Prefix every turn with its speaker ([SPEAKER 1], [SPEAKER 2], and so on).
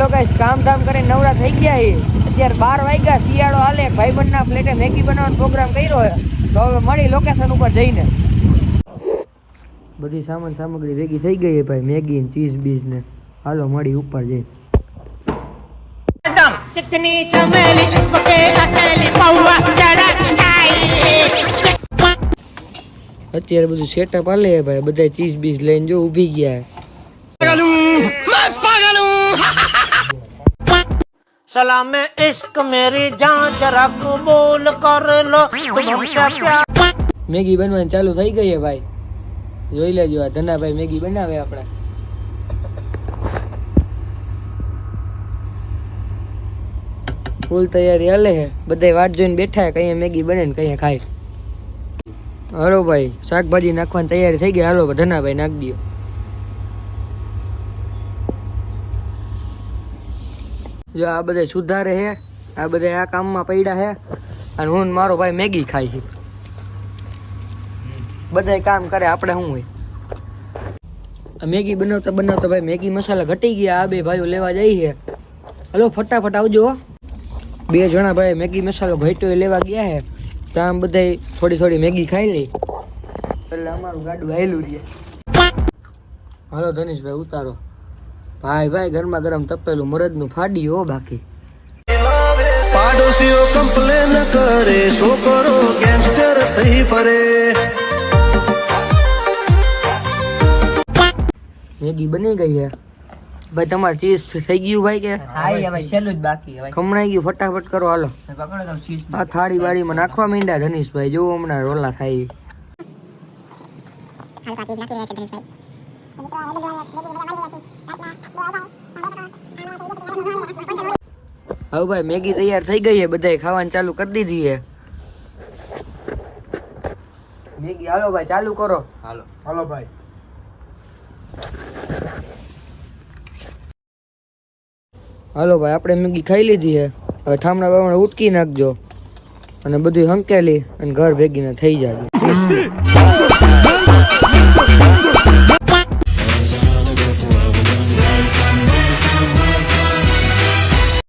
[SPEAKER 1] હાલો guys, કામ કરીને નવરા થઈ ગયા છે. અત્યારે 12 વાગ્યા, શિયાળો હાલે. ભાઈબંધના ફ્લેટે મેગી બનાવવાનો પ્રોગ્રામ કર્યો છે. તો હવે મળી લોકેશન ઉપર જઈને. બધી સામગ્રી ભેગી થઈ ગઈ છે ભાઈ, મેગી ને ચીઝ બીઝ ને. હાલો મળી ઉપર જઈ. અત્યારે બધું સેટઅપ હાલે ભાઈ, બધા ચીઝ બીઝ લઈને જો ઊભી ગયા.
[SPEAKER 2] सलाम इश्क मेरी जान जरा कबूल कर लो तुमसे प्यार।
[SPEAKER 1] મેગી બનવાની ચાલુ થઈ ગઈ છે ભાઈ, જોઈ લેજો. આ ધનાભાઈ મેગી બનાવે આપણે. ફૂલ તૈયારી હાલે છે, બધા વાટ જોઈને બેઠા. કઈ મેગી બને ને કઈ ખાય. હાલો ભાઈ, શાકભાજી નાખવાની તૈયારી થઈ ગઈ. હાલો ધનાભાઈ નાખ દો. જો આ બધા સુધારે છે, આ બધા આ કામમાં પડ્યા છે, અને હું મારો ભાઈ મેગી ખાય છે. બધા કામ કરે, આપણે શું હોય. મેગી બનાવતા ભાઈ મેગી મસાલા ઘટી ગયા. આ બે ભાઈઓ લેવા જાય છે. હલો ફટાફટ આવજો. બે જણા ભાઈ મેગી મસાલો ઘટ્યો લેવા ગયા છે. તો આમ બધા થોડી મેગી ખાઈ લે એટલે અમારું ગાડું હાયલું રહે. હાલો ધનીશભાઈ ઉતારો. ભાઈ ગરમા ગરમ તપેલું મરદનું ફાડી હો. બાકી
[SPEAKER 3] પાડોશીઓ કમ્પ્લેન કરે, છોકરો ગેંગસ્ટર થઈ ફરે.
[SPEAKER 1] મેગી બની ગઈ છે ભાઈ. તમારે ચીઝ થઈ ગયું ભાઈ કે?
[SPEAKER 4] હા ભાઈ, છેલ્લું જ બાકી હવે.
[SPEAKER 1] ખમણાઈ ગયું, ફટાફટ કરો. હાલો
[SPEAKER 4] પકડો તો ચીઝ.
[SPEAKER 1] આ થાળી બાળીમાં નાખવા માંડ્યા ધનીશભાઈ. જો હમણાં રોલા થાય. હવે ભાઈ મેગી તૈયાર થઈ ગઈ છે, બધાએ ખાવાનું ચાલુ કરી દીધી છે મેગી. હાલો ભાઈ ચાલુ કરો.
[SPEAKER 3] હાલો ભાઈ.
[SPEAKER 1] હાલો ભાઈ, આપણે મેગી ખાઈ લીધી છે. હવે ઠામણા બામણા ઉટકી નાખજો અને બધું હંકેલી અને ઘર ભેગીને થઈ જાય.